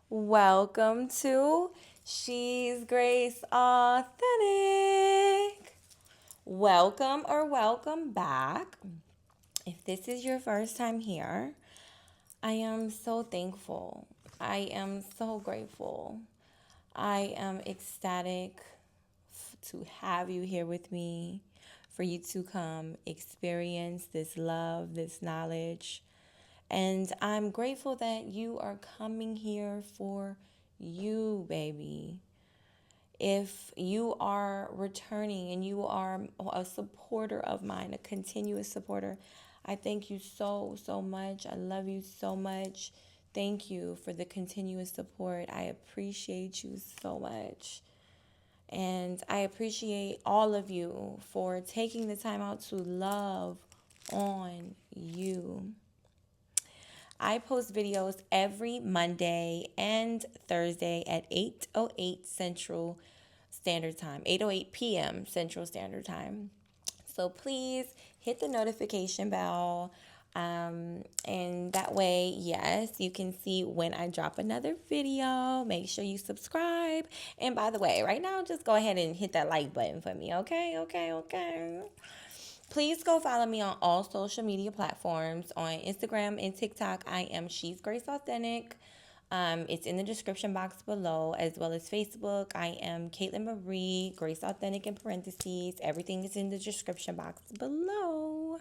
Welcome to She's Grace Authentic. Welcome or welcome back. If this is your first time here, I am so thankful. I am so grateful. I am ecstatic to have you here with me, for you to come experience this love, this knowledge. And I'm grateful that you are coming here for you, baby. If you are returning and you are a supporter of mine, a continuous supporter, I thank you so, so much. I love you so much. Thank you for the continuous support. I appreciate you so much. And I appreciate all of you for taking the time out to love on you. I post videos every Monday and Thursday at 8:08 Central Standard Time, 8:08 p.m. Central Standard Time. So please hit the notification bell. And that way, yes, you can see when I drop another video. Make sure you subscribe. And by the way, right now, just go ahead and hit that like button for me. Okay, okay, okay. Please go follow me on all social media platforms. On Instagram and TikTok, I am She's Grace Authentic. It's in the description box below, as well as Facebook. I am Caitlin Marie, Grace Authentic in parentheses. Everything is in the description box below.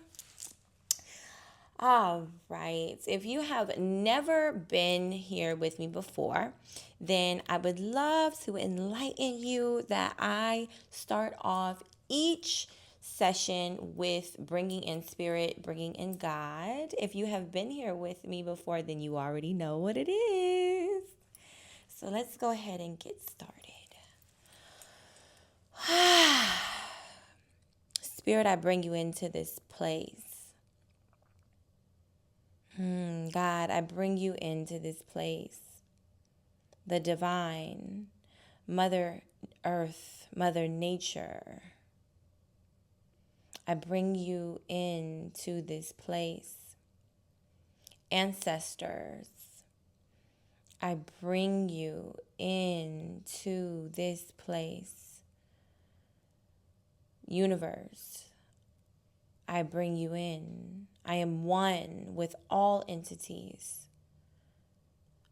All right. If you have never been here with me before, then I would love to enlighten you that I start off each session with bringing in spirit, bringing in God. If you have been here with me before, then you already know what it is. So let's go ahead and get started. Spirit, I bring you into this place. God, I bring you into this place. The divine, Mother Earth, Mother Nature. I bring you into this place. Ancestors, I bring you into this place. Universe, I bring you in. I am one with all entities.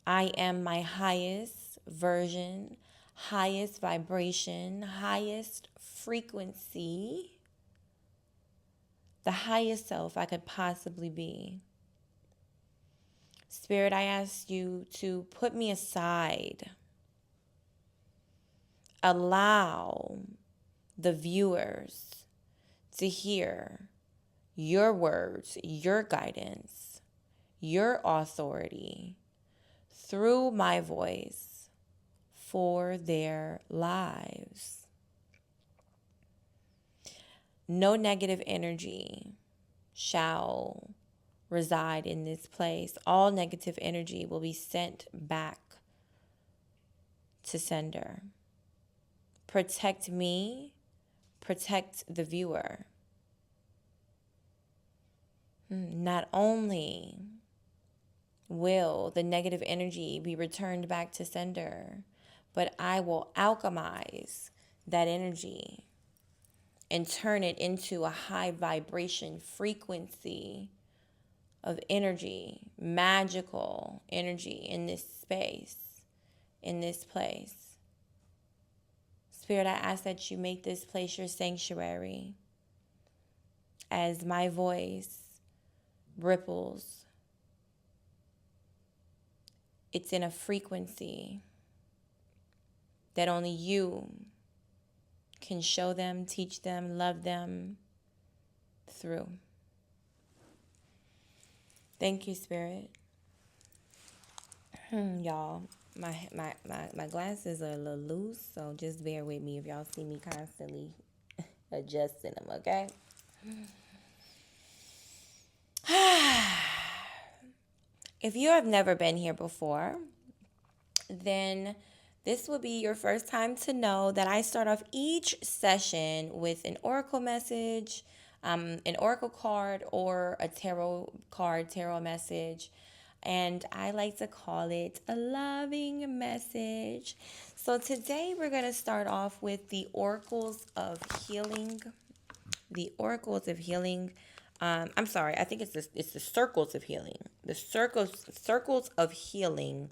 I am my highest version, highest vibration, highest frequency, the highest self I could possibly be. Spirit, I ask you to put me aside. Allow the viewers to hear your words, your guidance, your authority through my voice for their lives. No negative energy shall reside in this place. All negative energy will be sent back to sender. Protect me, protect the viewer. Not only will the negative energy be returned back to sender, but I will alchemize that energy and turn it into a high vibration frequency of energy, magical energy in this space, in this place. Spirit, I ask that you make this place your sanctuary as my voice ripples. It's in a frequency that only you can show them, teach them, love them through. Thank you, Spirit. Y'all, my glasses are a little loose, so just bear with me if y'all see me constantly adjusting them, okay? If you have never been here before, then this will be your first time to know that I start off each session with an oracle message, an oracle card, or a tarot card, tarot message. and I like to call it a loving message. So today we're going to start off with the oracles of healing. The oracles of healing. I'm sorry, I think it's the circles of healing. The circles of healing.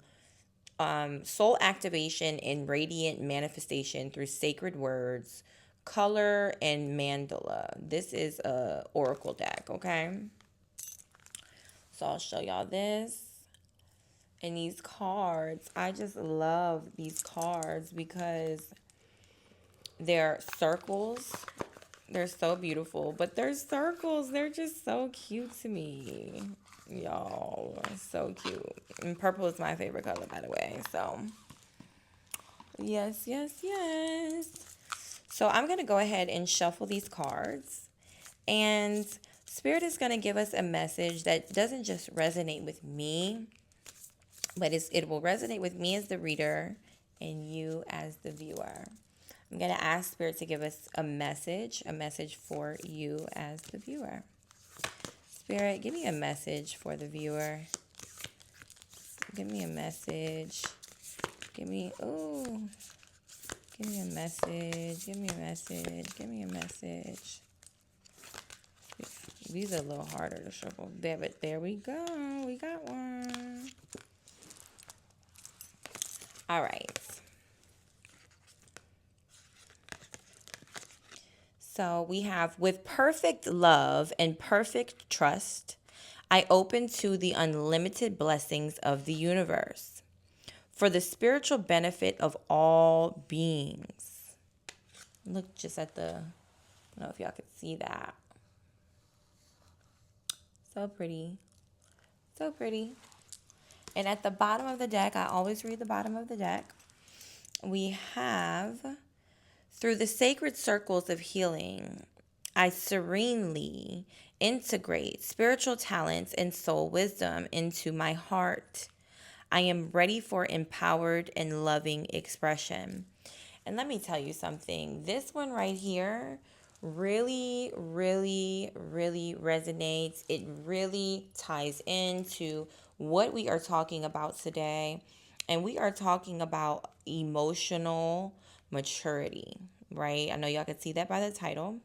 Soul activation and radiant manifestation through sacred words, color, and mandala. This is a oracle deck, okay? So I'll show y'all this. And these cards, I just love these cards because they're circles. They're so beautiful, but they're circles. They're just so cute to me. Y'all, so cute. And purple is my favorite color, by the way. So, yes, yes, yes. So, I'm going to go ahead and shuffle these cards. And Spirit is going to give us a message that doesn't just resonate with me, but it will resonate with me as the reader and you as the viewer. I'm going to ask Spirit to give us a message for you as the viewer. Spirit, give me a message for the viewer. Give me a message. Give me a message. Give me a message. Give me a message. These are a little harder to shuffle. But there we go. We got one. All right. So we have, with perfect love and perfect trust, I open to the unlimited blessings of the universe for the spiritual benefit of all beings. Look just at I don't know if y'all could see that. So pretty. So pretty. And at the bottom of the deck, I always read the bottom of the deck, we have, through the sacred circles of healing, I serenely integrate spiritual talents and soul wisdom into my heart. I am ready for empowered and loving expression. And let me tell you something. This one right here really, really, really resonates. It really ties into what we are talking about today. And we are talking about emotional maturity, right? I know y'all can see that by the title.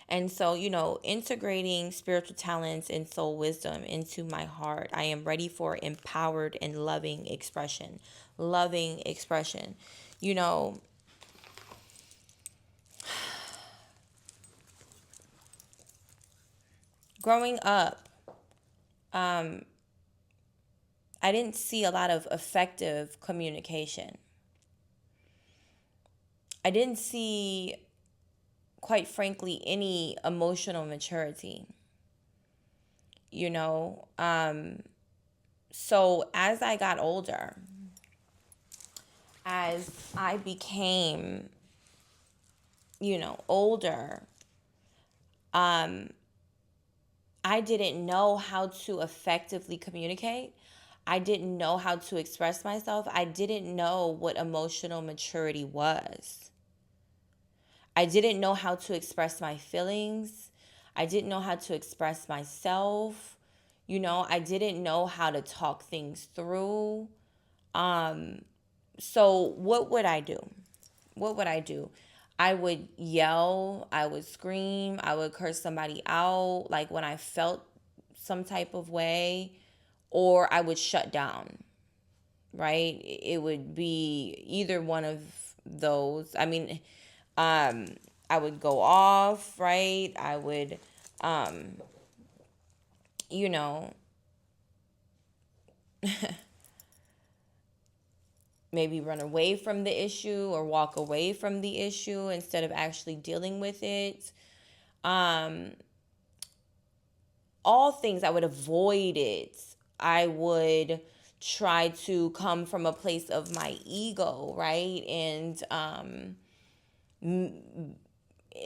And so, integrating spiritual talents and soul wisdom into my heart, I am ready for empowered and loving expression. Loving expression. You know, growing up, I didn't see a lot of effective communication. I didn't see, quite frankly, any emotional maturity. You know, so as I got older, as I became, older, I didn't know how to effectively communicate. I didn't know how to express myself. I didn't know what emotional maturity was. I didn't know how to express my feelings. I didn't know how to express myself. I didn't know how to talk things through. So what would I do? What would I do? I would yell, I would scream, I would curse somebody out, like when I felt some type of way, or I would shut down, right? It would be either one of those. I mean, I would go off, right? I would, you know, maybe run away from the issue or walk away from the issue instead of actually dealing with it. All things, I would avoid it. I would try to come from a place of my ego, right? And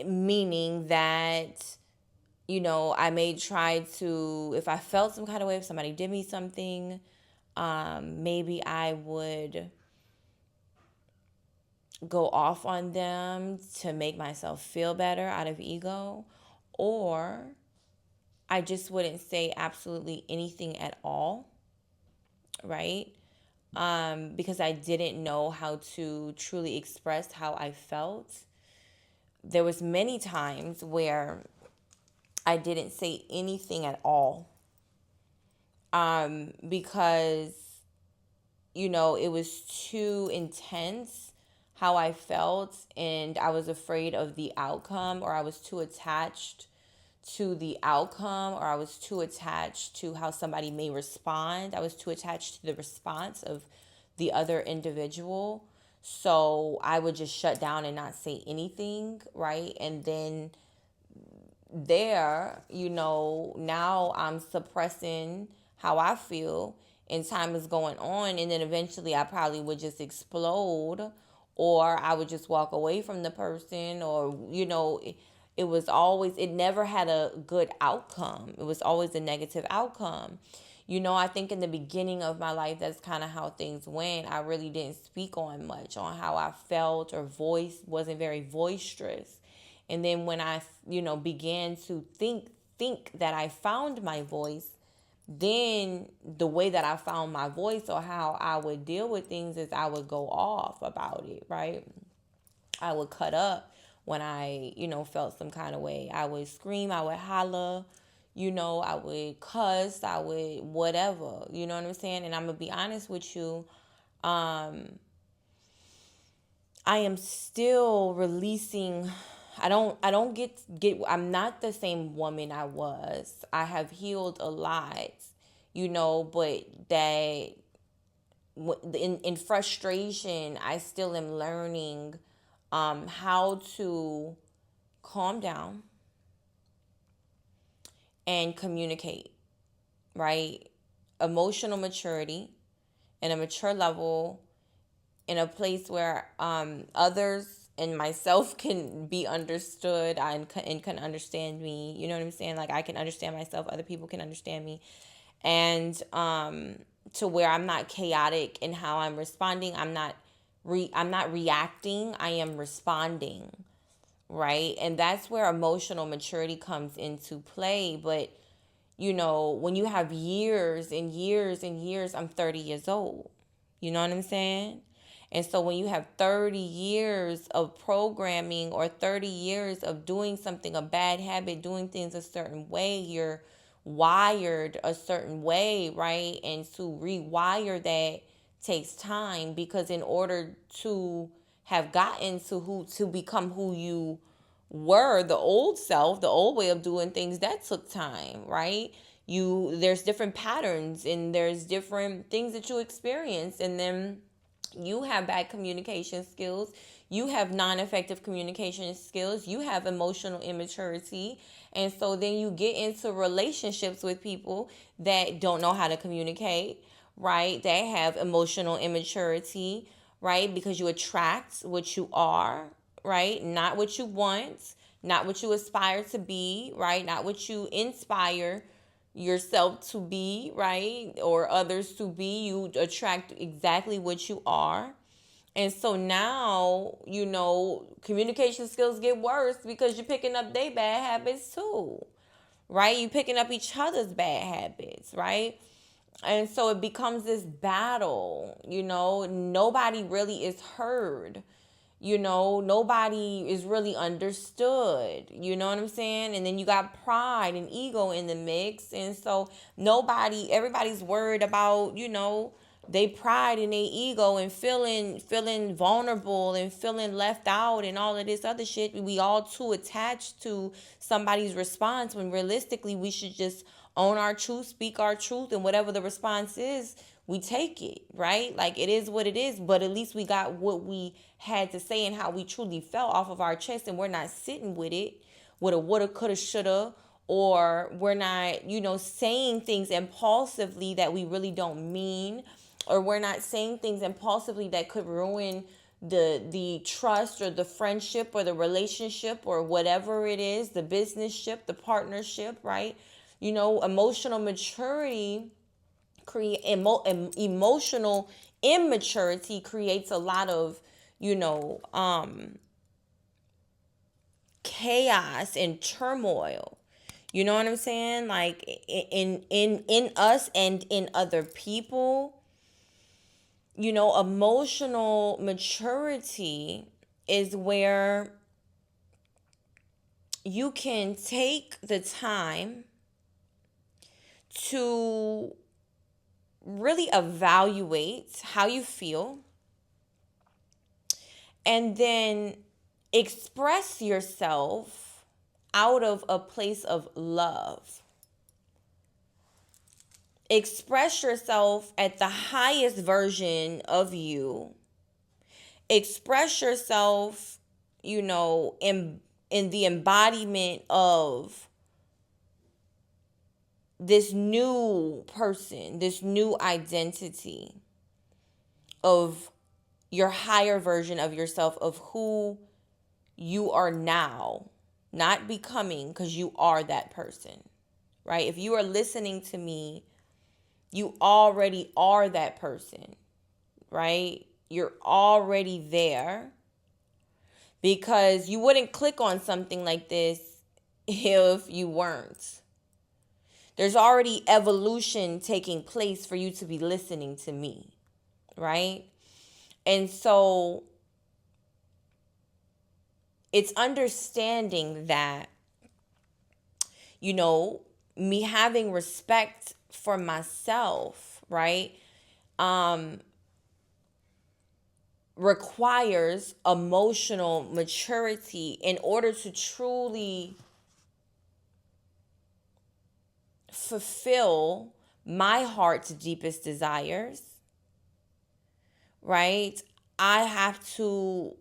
meaning that, I may try to, if I felt some kind of way, if somebody did me something, maybe I would go off on them to make myself feel better out of ego, or I just wouldn't say absolutely anything at all. right? Because I didn't know how to truly express how I felt. There was many times where I didn't say anything at all, because it was too intense how I felt, and I was afraid of the outcome, or I was too attached to the outcome, or I was too attached to how somebody may respond. I was too attached to the response of the other individual. So I would just shut down and not say anything, right? And then now I'm suppressing how I feel, and time is going on, and then eventually I probably would just explode, or I would just walk away from the person, or it was always, it never had a good outcome. It was always a negative outcome. I think in the beginning of my life, that's kind of how things went. I really didn't speak on much on how I felt, or voice wasn't very boisterous. And then when I, began to think that I found my voice, then the way that I found my voice, or how I would deal with things, is I would go off about it, right? I would cut up when I, felt some kind of way. I would scream, I would holler, I would cuss, I would whatever, you know what I'm saying? And I'm going to be honest with you, I am still releasing. I don't get I'm not the same woman I was. I have healed a lot, but that in frustration, I still am learning how to calm down and communicate, right? Emotional maturity and a mature level, in a place where others and myself can be understood, and can understand me. You know what I'm saying? Like, I can understand myself, other people can understand me. And to where I'm not chaotic in how I'm responding. I'm not reacting, I am responding, right? And that's where emotional maturity comes into play. But when you have years and years and years, I'm 30 years old. You know what I'm saying? And so when you have 30 years of programming, or 30 years of doing something, a bad habit, doing things a certain way, you're wired a certain way, right? And to rewire that takes time, because in order to have gotten to become who you were, the old self, the old way of doing things, that took time, right? There's different patterns, and there's different things that you experience, and then you have bad communication skills, you have non-effective communication skills, you have emotional immaturity. And so then you get into relationships with people that don't know how to communicate, right? They have emotional immaturity, right? Because you attract what you are, right? Not what you want, not what you aspire to be, right? Not what you inspire yourself to be, right? Or others to be. You attract exactly what you are. And so now, communication skills get worse, because you're picking up their bad habits too, right? You're picking up each other's bad habits, right? And so it becomes this battle, nobody really is heard. Nobody is really understood. You know what I'm saying? And then you got pride and ego in the mix. And so everybody's worried about, they pride and they ego, and feeling vulnerable, and feeling left out, and all of this other shit. We all too attached to somebody's response, when realistically we should just own our truth, speak our truth, and whatever the response is, we take it, right? Like, it is what it is, but at least we got what we had to say and how we truly felt off of our chest, and we're not sitting with it with a woulda, coulda, shoulda, or we're not, saying things impulsively that we really don't mean, or we're not saying things impulsively that could ruin the trust, or the friendship, or the relationship, or whatever it is, the business ship, the partnership, right? Emotional maturity emotional immaturity creates a lot of chaos and turmoil. You know what I'm saying? Like, in us and in other people. emotional maturity is where you can take the time to really evaluate how you feel and then express yourself out of a place of love. Express yourself at the highest version of you. Express yourself, in the embodiment of this new person, this new identity of your higher version of yourself, of who you are now, not becoming, because you are that person, right? If you are listening to me, you already are that person, right? You're already there, because you wouldn't click on something like this if you weren't. There's already evolution taking place for you to be listening to me, right? And so it's understanding that, me having respect for myself, right, requires emotional maturity in order to truly fulfill my heart's deepest desires, right? I have to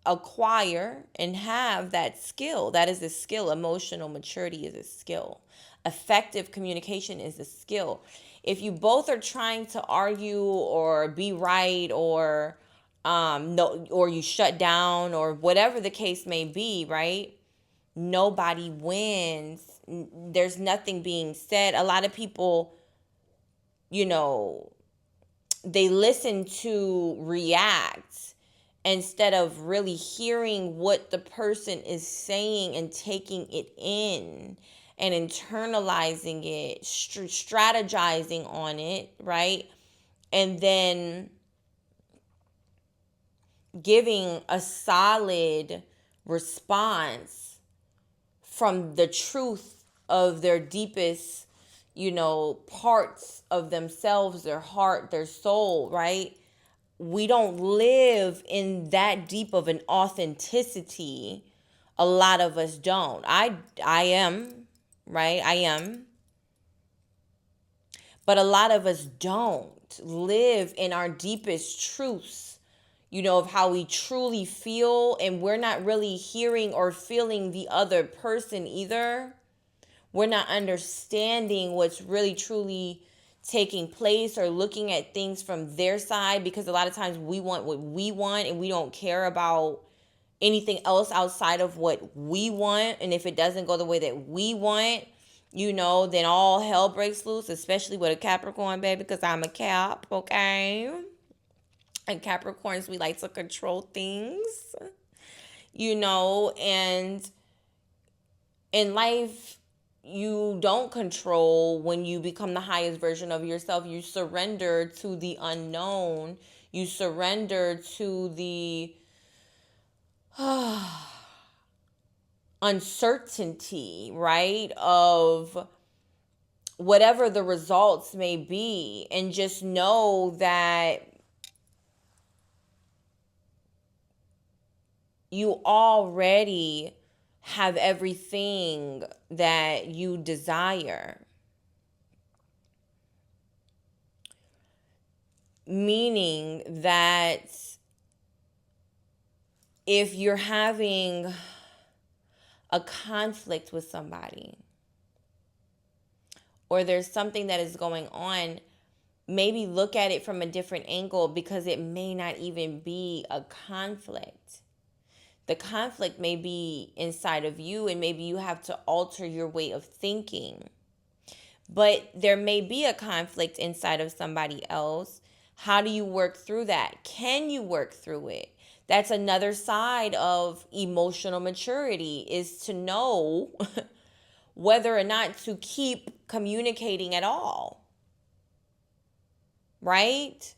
acquire and have that skill. That is a skill. Emotional maturity is a skill. Effective communication is a skill. If you both are trying to argue or be right, or no, or you shut down, or whatever the case may be, right? Nobody wins. There's nothing being said. A lot of people, they listen to react instead of really hearing what the person is saying and taking it in and internalizing it, strategizing on it, right? And then giving a solid response from the truth of their deepest, parts of themselves, their heart, their soul, right? We don't live in that deep of an authenticity. A lot of us don't. I am, right? I am. But a lot of us don't live in our deepest truths, of how we truly feel, and we're not really hearing or feeling the other person either. We're not understanding what's really truly taking place, or looking at things from their side, because a lot of times we want what we want and we don't care about anything else outside of what we want. And if it doesn't go the way that we want, then all hell breaks loose, especially with a Capricorn, baby, because I'm a Cap, okay? And Capricorns, we like to control things, and in life, you don't control when you become the highest version of yourself. You surrender to the unknown. You surrender to the uncertainty, right, of whatever the results may be. And just know that you already have everything that you desire. Meaning that if you're having a conflict with somebody, or there's something that is going on, maybe look at it from a different angle, because it may not even be a conflict. The conflict may be inside of you, and maybe you have to alter your way of thinking. But there may be a conflict inside of somebody else. How do you work through that? Can you work through it? That's another side of emotional maturity, is to know whether or not to keep communicating at all. Right?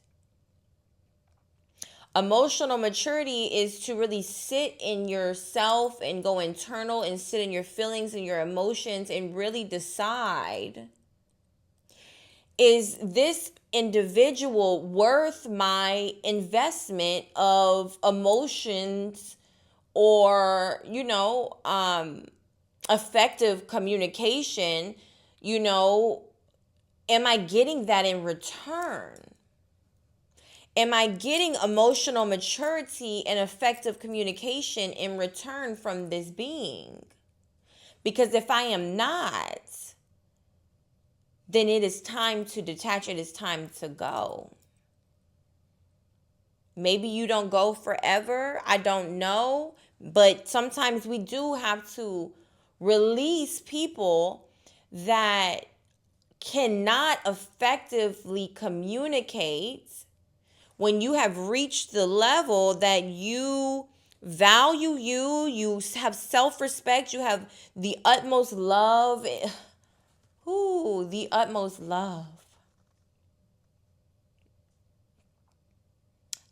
Emotional maturity is to really sit in yourself and go internal and sit in your feelings and your emotions and really decide, is this individual worth my investment of emotions or, effective communication? Am I getting that in return? Am I getting emotional maturity and effective communication in return from this being? Because if I am not, then it is time to detach. It is time to go. Maybe you don't go forever. I don't know. But sometimes we do have to release people that cannot effectively communicate when you have reached the level that you value you have self-respect, you have the utmost love. Ooh, the utmost love.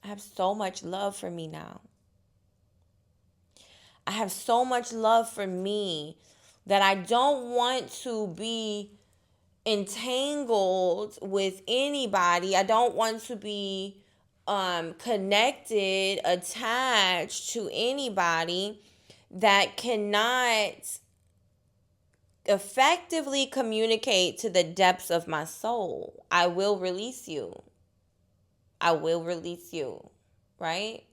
I have so much love for me now. I have so much love for me that I don't want to be entangled with anybody. I don't want to be connected, attached to anybody that cannot effectively communicate to the depths of my soul. I will release you. I will release you, right?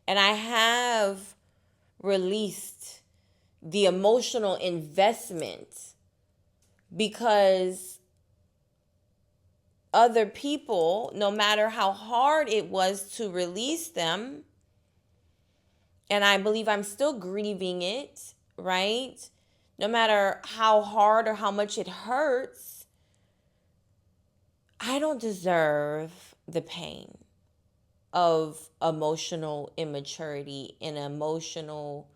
And I have released the emotional investment because other people, no matter how hard it was to release them, and I believe I'm still grieving it, right? No matter how hard or how much it hurts, I don't deserve the pain of emotional immaturity and emotional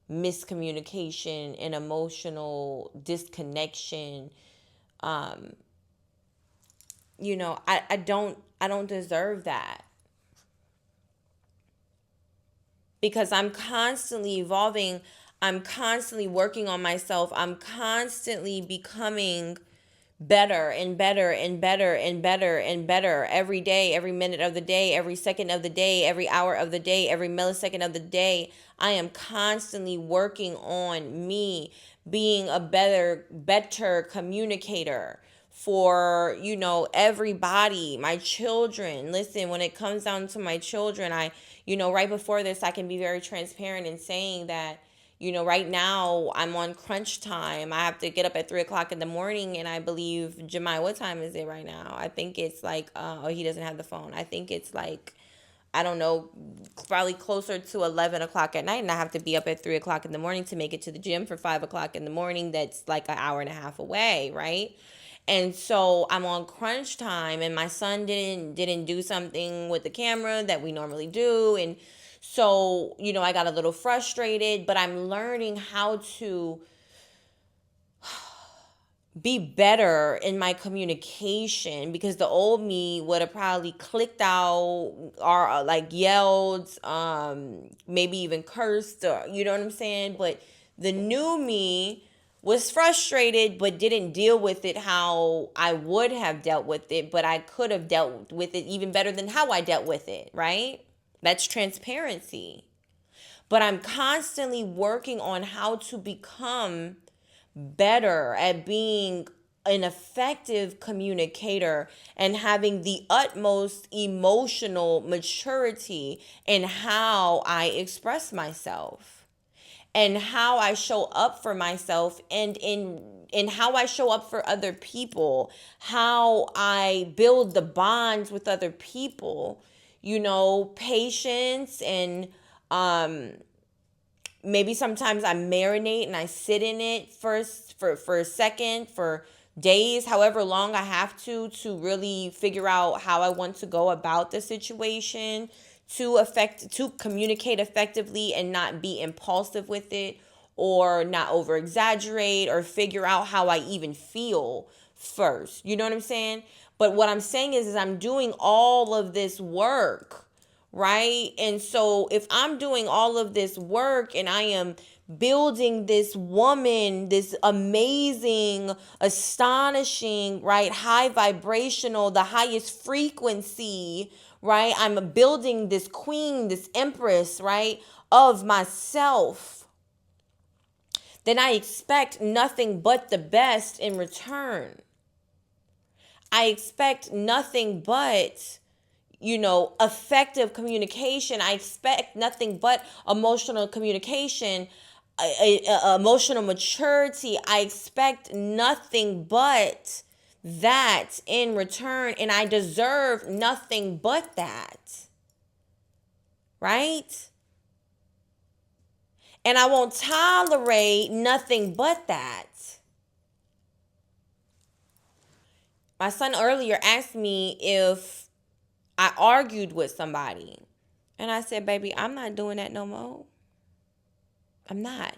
miscommunication and emotional disconnection. I don't deserve that, because I'm constantly evolving. I'm constantly working on myself. I'm constantly becoming better and better and better and better and better every day, every minute of the day, every second of the day, every hour of the day, every millisecond of the day. I am constantly working on me being a better communicator for, everybody, my children. Listen, when it comes down to my children, right before this, I can be very transparent in saying that, right now I'm on crunch time. I have to get up at 3 o'clock in the morning, and I believe, Jemai, what time is it right now? I think it's like, oh, he doesn't have the phone. I think it's like, I don't know, probably closer to 11 o'clock at night, and I have to be up at 3 o'clock in the morning to make it to the gym for 5 o'clock in the morning. That's like an hour and a half away, right? And so I'm on crunch time, and my son didn't do something with the camera that we normally do, and so I got a little frustrated. But I'm learning how to be better in my communication, because the old me would have probably clicked out or like yelled, maybe even cursed, or you know what I'm saying. But the new me was frustrated but didn't deal with it how I would have dealt with it, but I could have dealt with it even better than how I dealt with it, right? That's transparency. But I'm constantly working on how to become better at being an effective communicator and having the utmost emotional maturity in how I express myself and how I show up for myself, and in how I show up for other people, how I build the bonds with other people, patience, and maybe sometimes I marinate and I sit in it first for a second, for days, however long I have to really figure out how I want to go about the situation, to communicate effectively and not be impulsive with it, or not over exaggerate, or figure out how I even feel first. You know what I'm saying? But what I'm saying is I'm doing all of this work, right? And so if I'm doing all of this work and I am building this woman, this amazing, astonishing, right, high vibrational, the highest frequency, right? I'm building this queen, this empress, right, of myself. Then I expect nothing but the best in return. I expect nothing but, effective communication. I expect nothing but emotional communication, emotional maturity. I expect nothing but that in return, and I deserve nothing but that, right? And I won't tolerate nothing but that. My son earlier asked me if I argued with somebody. And I said, baby, I'm not doing that no more. I'm not.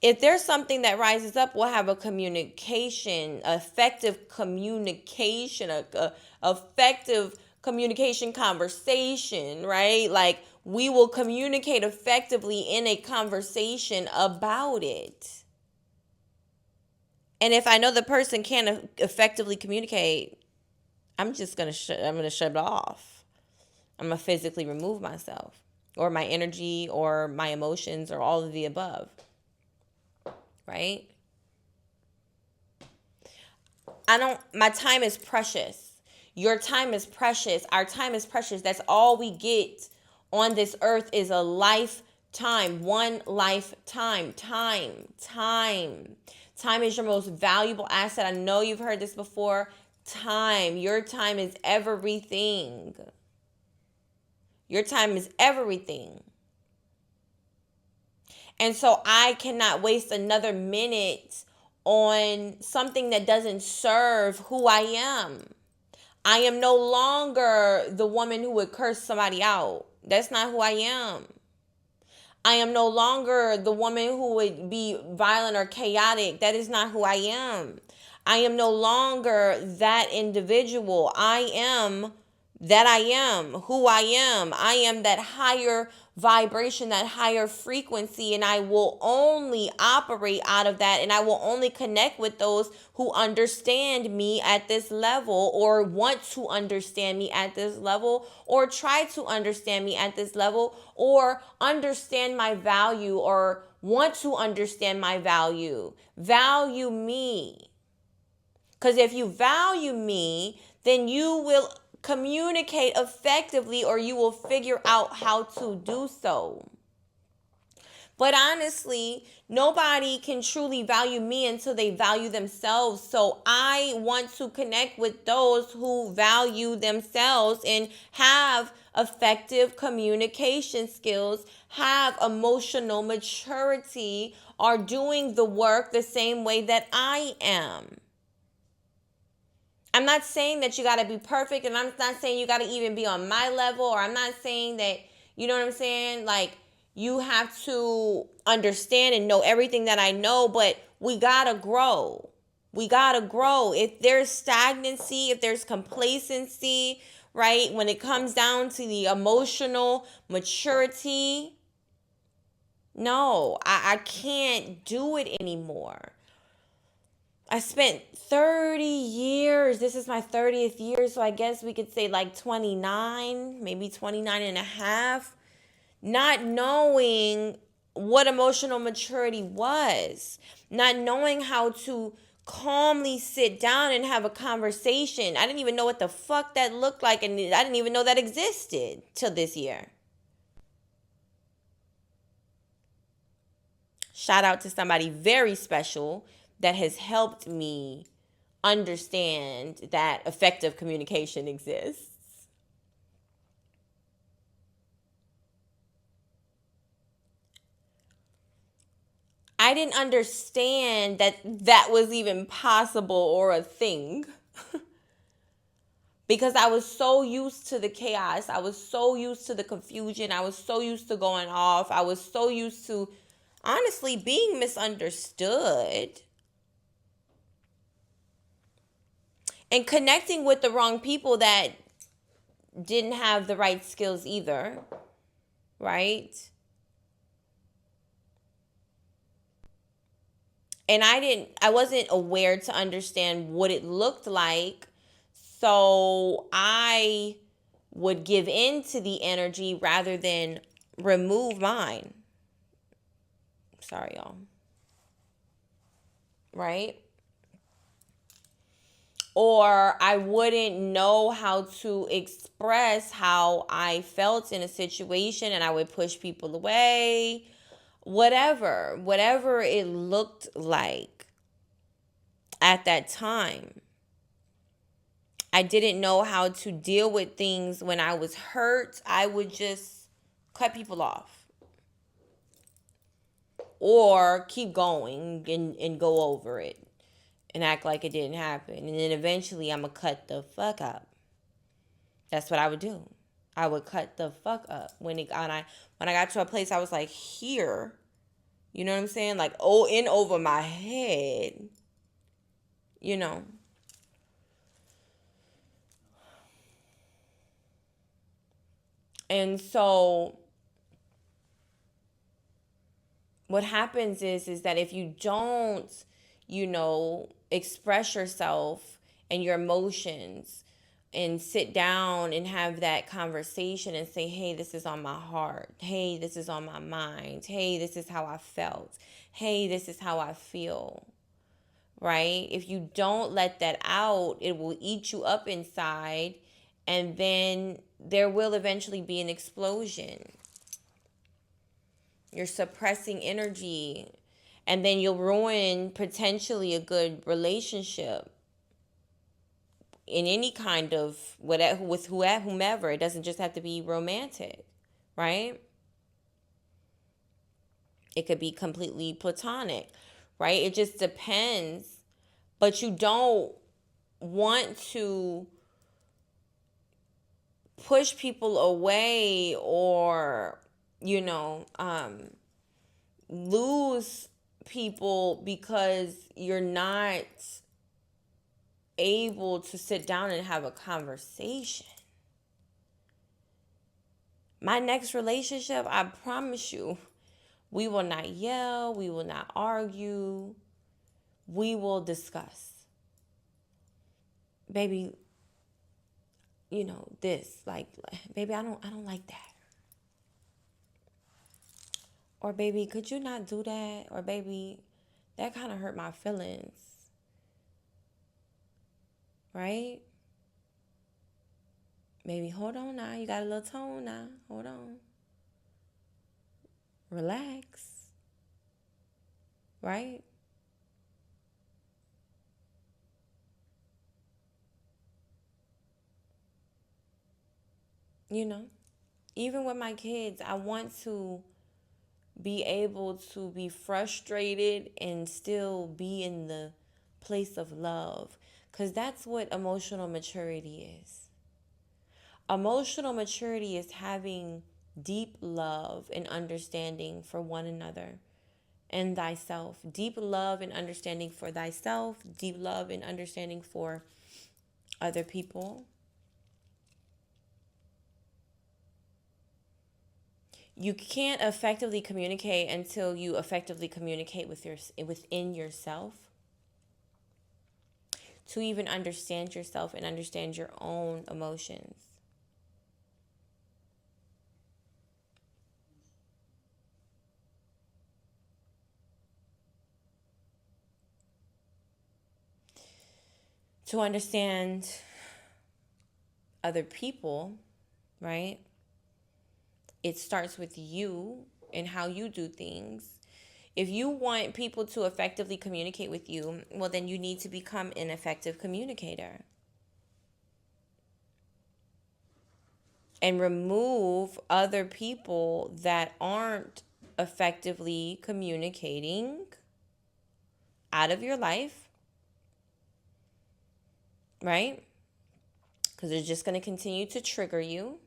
If there's something that rises up, we'll have a communication, effective communication, a effective communication conversation, right? Like we will communicate effectively in a conversation about it. And if I know the person can't effectively communicate, I'm just gonna I'm gonna shut it off. I'm gonna physically remove myself, or my energy, or my emotions, or all of the above. Right? My time is precious. Your time is precious. Our time is precious. That's all we get on this earth is a lifetime. One lifetime. Time. Time is your most valuable asset. I know you've heard this before. Time. Your time is everything. Your time is everything. And so I cannot waste another minute on something that doesn't serve who I am. I am no longer the woman who would curse somebody out. That's not who I am. I am no longer the woman who would be violent or chaotic. That is not who I am. I am no longer that individual. I am that I am, who I am. I am that higher vibration, that higher frequency, and I will only operate out of that, and I will only connect with those who understand me at this level, or want to understand me at this level, or try to understand me at this level, or understand my value, or want to understand my value. Value me. Because if you value me, then you will communicate effectively, or you will figure out how to do so. But honestly, nobody can truly value me until they value themselves. So I want to connect with those who value themselves and have effective communication skills, have emotional maturity, are doing the work the same way that I am. I'm not saying that you got to be perfect, and I'm not saying you got to even be on my level, or I'm not saying that, you know what I'm saying? Like, you have to understand and know everything that I know, but we got to grow. We got to grow. If there's stagnancy, if there's complacency, right, when it comes down to the emotional maturity, no, I can't do it anymore. I spent 30 years. This is my 30th year. So I guess we could say like 29, maybe 29 and a half, not knowing what emotional maturity was, not knowing how to calmly sit down and have a conversation. I didn't even know what the fuck that looked like. And I didn't even know that existed till this year. Shout out to somebody very special that has helped me understand that effective communication exists. I didn't understand that that was even possible or a thing. Because I was so used to the chaos. I was so used to the confusion. I was so used to going off. I was so used to, honestly, being misunderstood. And connecting with the wrong people that didn't have the right skills either, right? And I wasn't aware to understand what it looked like. So I would give in to the energy rather than remove mine. Sorry, y'all. Right? Or I wouldn't know how to express how I felt in a situation and I would push people away. Whatever it looked like at that time. I didn't know how to deal with things when I was hurt. I would just cut people off or keep going and go over it and act like it didn't happen. And then eventually I'm going to cut the fuck up. That's what I would do. I would cut the fuck up when I got to a place I was like, here, you know what I'm saying? Like, oh, in over my head, you know. And so what happens is that if you don't, express yourself and your emotions and sit down and have that conversation and say, hey, this is on my heart. Hey, this is on my mind. Hey, this is how I felt. Hey, this is how I feel. Right? If you don't let that out, it will eat you up inside, and then there will eventually be an explosion. You're suppressing energy, and then you'll ruin potentially a good relationship in any kind of whatever, with whomever. It doesn't just have to be romantic, right? It could be completely platonic, right? It just depends. But you don't want to push people away or, lose people because you're not able to sit down and have a conversation. My next relationship, I promise you, we will not yell, we will not argue, we will discuss. Baby, this, like, baby, I don't like that. Or baby, could you not do that? Or baby, that kind of hurt my feelings. Right? Baby, hold on now. You got a little tone now. Hold on. Relax. Right? Even with my kids, I want to be able to be frustrated and still be in the place of love, because that's what emotional maturity is. Emotional maturity is having deep love and understanding for one another and thyself. Deep love and understanding for thyself, deep love and understanding for other people. You can't effectively communicate until you effectively communicate within yourself. To even understand yourself and understand your own emotions. To understand other people, right? It starts with you and how you do things. If you want people to effectively communicate with you, well, then you need to become an effective communicator. And remove other people that aren't effectively communicating out of your life, right? Because they're just going to continue to trigger you.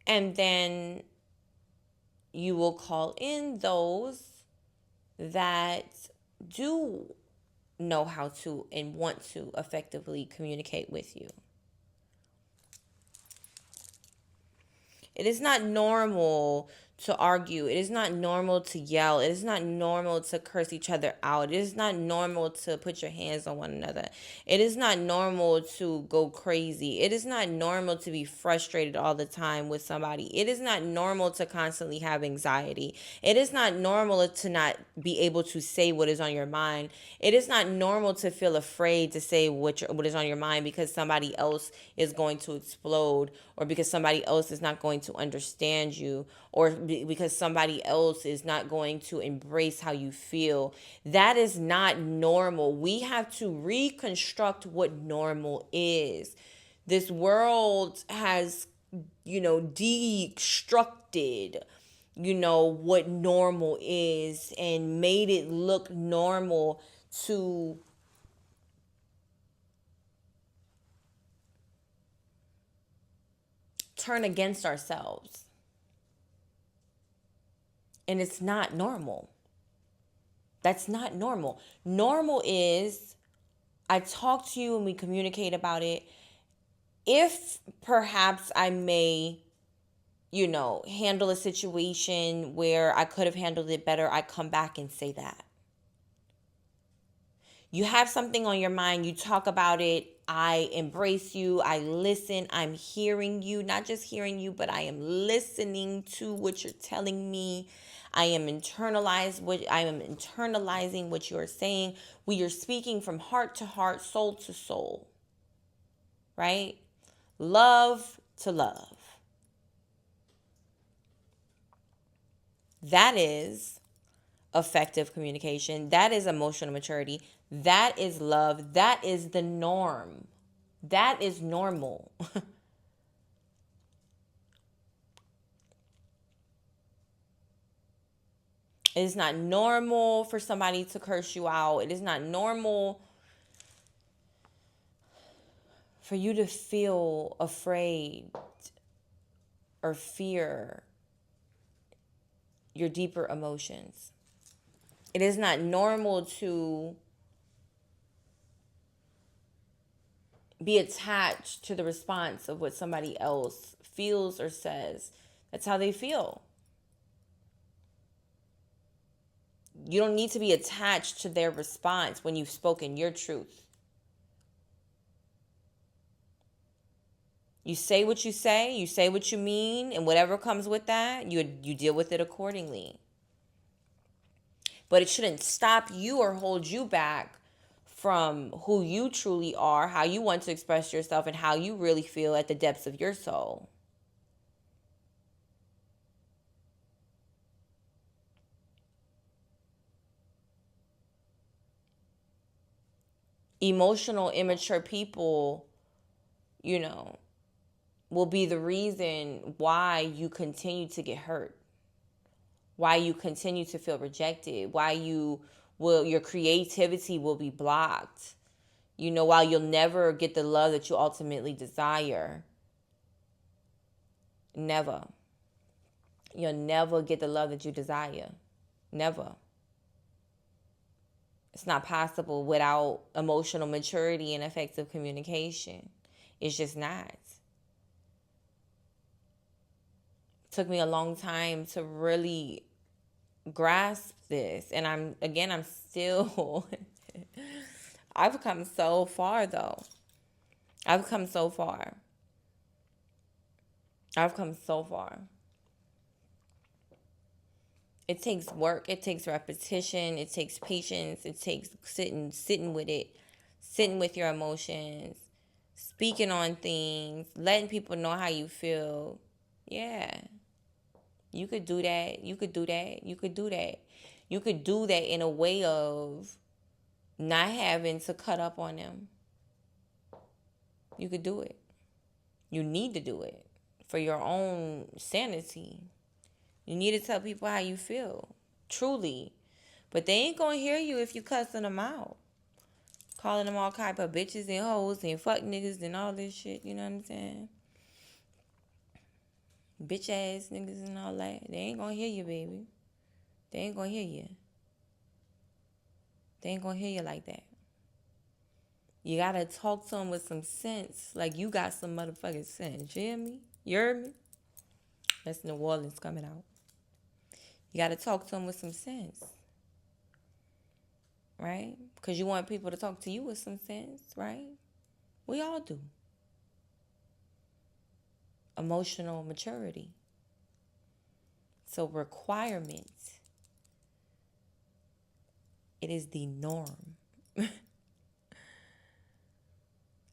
And then you will call in those that do know how to and want to effectively communicate with you. It is not normal to argue. It is not normal to yell. It is not normal to curse each other out. It is not normal to put your hands on one another. It is not normal to go crazy. It is not normal to be frustrated all the time with somebody. It is not normal to constantly have anxiety. It is not normal to not be able to say what is on your mind. It is not normal to feel afraid to say what is on your mind because somebody else is going to explode, or because somebody else is not going to understand you, or because somebody else is not going to embrace how you feel. That is not normal. We have to reconstruct what normal is. This world has, deconstructed, what normal is and made it look normal to turn against ourselves. And it's not normal. That's not normal. Normal is I talk to you and we communicate about it. If perhaps I may, handle a situation where I could have handled it better, I come back and say that. You have something on your mind, you talk about it, I embrace you, I listen, I'm hearing you, not just hearing you, but I am listening to what you're telling me. I am internalizing what you're saying. We are speaking from heart to heart, soul to soul. Right? Love to love. That is effective communication. That is emotional maturity. That is love. That is the norm. That is normal. It is not normal for somebody to curse you out. It is not normal for you to feel afraid or fear your deeper emotions. It is not normal to be attached to the response of what somebody else feels or says. That's how they feel. You don't need to be attached to their response when you've spoken your truth. You say what you say what you mean, and whatever comes with that, you deal with it accordingly. But it shouldn't stop you or hold you back from who you truly are, how you want to express yourself, and how you really feel at the depths of your soul. Emotional, immature people, will be the reason why you continue to get hurt, why you continue to feel rejected, why your creativity will be blocked, while you'll never get the love that you ultimately desire. Never. You'll never get the love that you desire. Never. It's not possible without emotional maturity and effective communication. It's just not. It took me a long time to really grasp this. And I'm still, I've come so far though. I've come so far. I've come so far. It takes work. It takes repetition. It takes patience. It takes sitting with it, sitting with your emotions, speaking on things, letting people know how you feel. Yeah. You could do that. You could do that. You could do that. You could do that in a way of not having to cut up on them. You could do it. You need to do it for your own sanity. You need to tell people how you feel, truly. But they ain't gonna hear you if you cussing them out. Calling them all type of bitches and hoes and fuck niggas and all this shit, you know what I'm saying? Bitch ass niggas and all that. They ain't gonna hear you, baby. They ain't gonna hear you. They ain't gonna hear you like that. You gotta talk to them with some sense. Like you got some motherfucking sense. You hear me? You heard me? That's New Orleans coming out. You got to talk to them with some sense, right? Because you want people to talk to you with some sense, right? We all do. Emotional maturity. So requirements. It is the norm.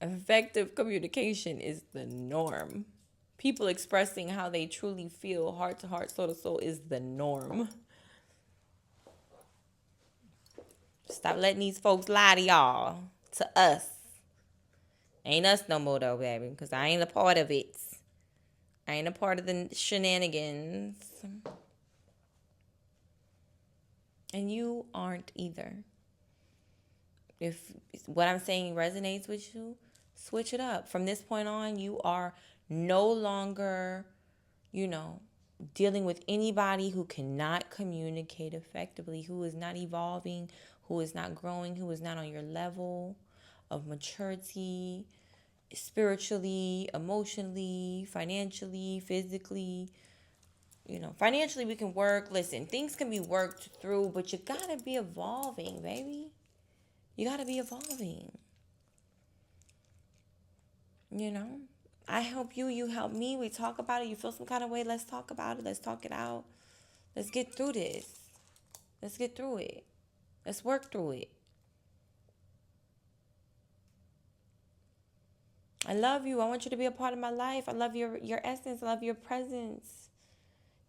Effective communication is the norm. People expressing how they truly feel, heart to heart, soul to soul, is the norm. Stop letting these folks lie to y'all. To us. Ain't us no more though, baby. Because I ain't a part of it. I ain't a part of the shenanigans. And you aren't either. If what I'm saying resonates with you, switch it up. From this point on, you are no longer, dealing with anybody who cannot communicate effectively, who is not evolving, who is not growing, who is not on your level of maturity, spiritually, emotionally, financially, physically. Financially we can work. Listen, things can be worked through, but you gotta be evolving, baby. You gotta be evolving. I help you, you help me. We talk about it. You feel some kind of way, let's talk about it. Let's talk it out. Let's get through this. Let's get through it. Let's work through it. I love you. I want you to be a part of my life. I love your essence. I love your presence.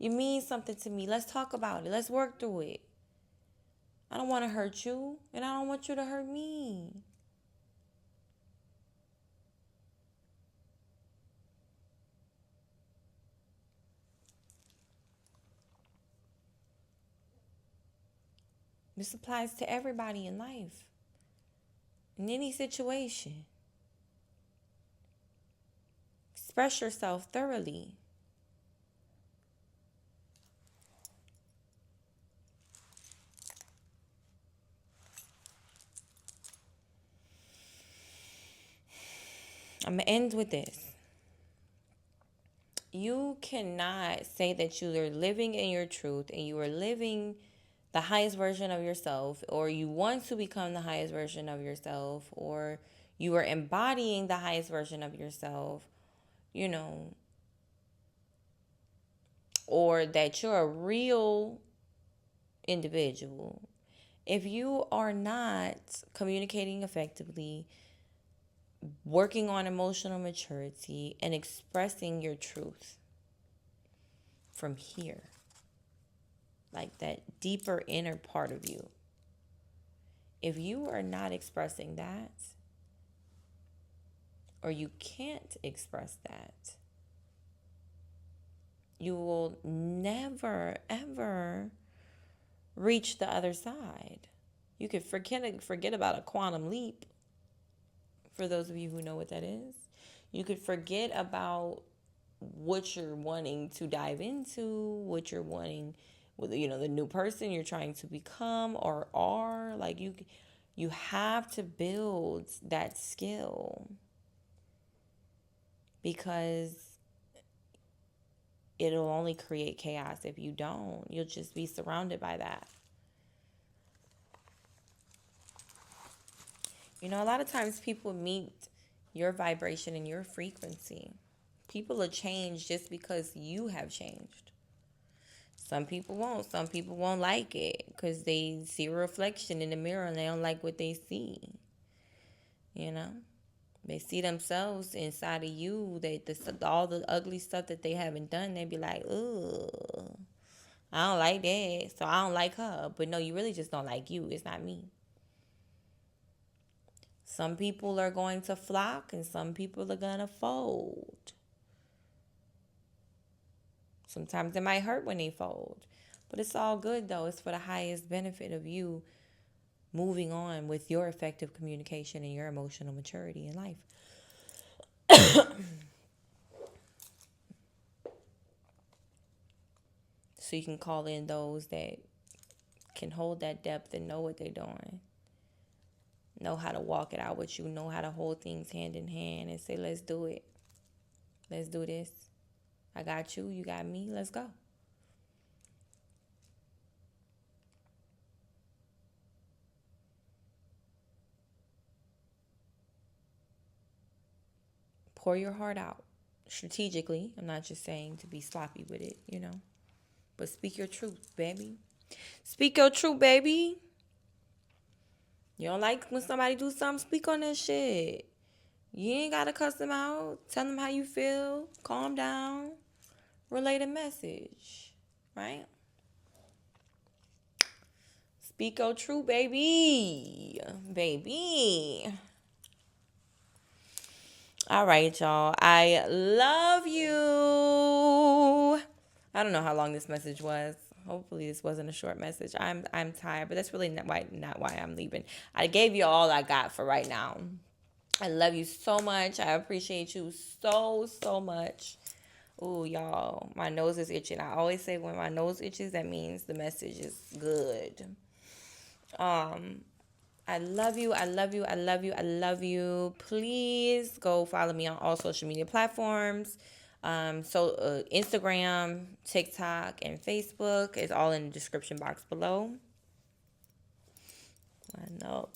You mean something to me. Let's talk about it. Let's work through it. I don't want to hurt you, and I don't want you to hurt me. This applies to everybody in life, in any situation. Express yourself thoroughly. I'm going to end with this. You cannot say that you are living in your truth and you are living the highest version of yourself, or you want to become the highest version of yourself, or you are embodying the highest version of yourself, or that you're a real individual. If you are not communicating effectively, working on emotional maturity, and expressing your truth from here, like that deeper inner part of you, if you are not expressing that, or you can't express that, you will never, ever reach the other side. You could forget about a quantum leap, for those of you who know what that is. You could forget about what you're wanting to dive into, what you're wanting, the new person you're trying to become or are. Like you have to build that skill, because it'll only create chaos if you don't. You'll just be surrounded by that. A lot of times people meet your vibration and your frequency. People will change just because you have changed. Some people won't. Some people won't like it because they see a reflection in the mirror and they don't like what they see. They see themselves inside of you. All the ugly stuff that they haven't done, they be like, ugh, I don't like that, so I don't like her. But no, you really just don't like you. It's not me. Some people are going to flock and some people are going to fold. Sometimes it might hurt when they fold. But it's all good, though. It's for the highest benefit of you moving on with your effective communication and your emotional maturity in life. So you can call in those that can hold that depth and know what they're doing. Know how to walk it out with you. Know how to hold things hand in hand and say, let's do it. Let's do this. I got you. You got me. Let's go. Pour your heart out strategically. I'm not just saying to be sloppy with it, but speak your truth, baby. Speak your truth, baby. You don't like when somebody do something, speak on that shit. You ain't got to cuss them out. Tell them how you feel. Calm down. Relay the message, right? Speak your truth, baby. Baby. All right, y'all. I love you. I don't know how long this message was. Hopefully this wasn't a short message. I'm tired, but that's really not why I'm leaving. I gave you all I got for right now. I love you so much. I appreciate you so much. Ooh, y'all, my nose is itching. I always say when my nose itches, that means the message is good. I love you. I love you. I love you. I love you. Please go follow me on all social media platforms. Instagram, TikTok, and Facebook is all in the description box below. I know.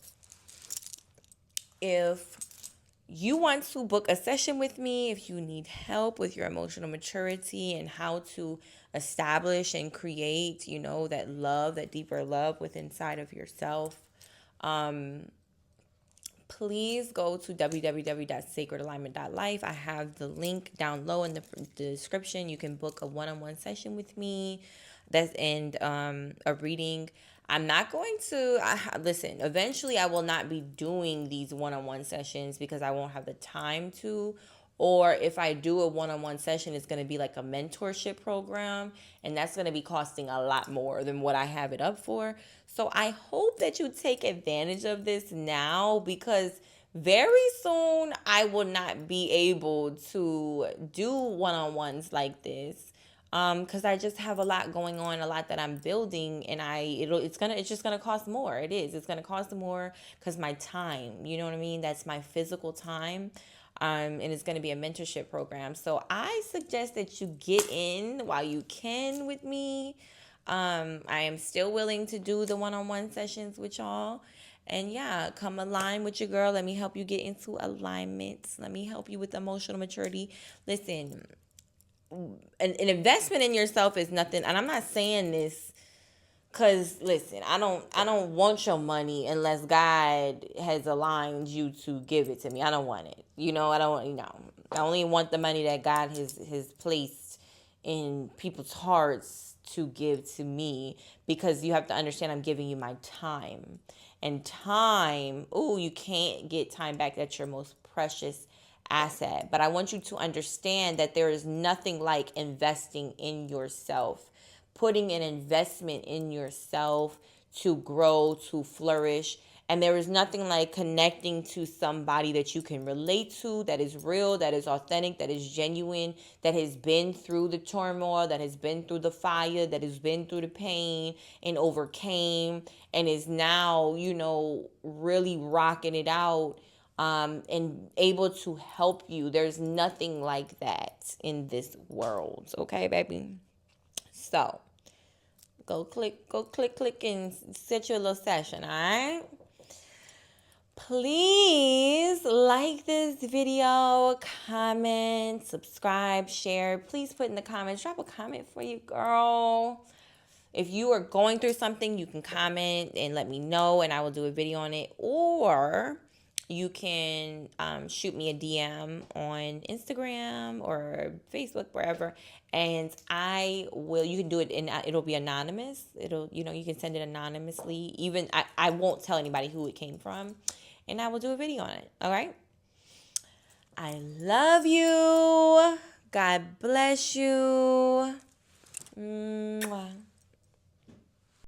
If you want to book a session with me, if you need help with your emotional maturity and how to establish and create, that love, that deeper love within inside of yourself, please go to www.sacredalignment.life. I have the link down low in the description. You can book a one-on-one session with me. That's in a reading. I'm not going to listen. Eventually, I will not be doing these one-on-one sessions because I won't have the time to. Or if I do a one-on-one session, it's going to be like a mentorship program, and that's going to be costing a lot more than what I have it up for. So I hope that you take advantage of this now, because very soon I will not be able to do one-on-ones like this, because I just have a lot going on, a lot that I'm building, and it's just gonna cost more. It's gonna cost more because my time, you know what I mean? That's my physical time. And it's going to be a mentorship program. So I suggest that you get in while you can with me. I am still willing to do the one-on-one sessions with y'all. And yeah, come align with your girl. Let me help you get into alignment. Let me help you with emotional maturity. Listen, an investment in yourself is nothing. And I'm not saying this because listen, I don't want your money unless God has aligned you to give it to me. I don't want it. I don't want, I only want the money that God has placed in people's hearts to give to me, because you have to understand I'm giving you my time. And time, you can't get time back. That's your most precious asset. But I want you to understand that there is nothing like investing in yourself, putting an investment in yourself to grow, to flourish. And there is nothing like connecting to somebody that you can relate to, that is real, that is authentic, that is genuine, that has been through the turmoil, that has been through the fire, that has been through the pain and overcame, and is now, really rocking it out, and able to help you. There's nothing like that in this world. Okay, baby? So go click, and set your little session, all right? Please like this video, comment, subscribe, share. Please put in the comments, drop a comment for you, girl. If you are going through something, you can comment and let me know, and I will do a video on it. Or you can shoot me a DM on Instagram or Facebook, wherever, and you can do it, and it'll be anonymous. You can send it anonymously. Even I won't tell anybody who it came from, and I will do a video on it. All right? I love you. God bless you. Mwah.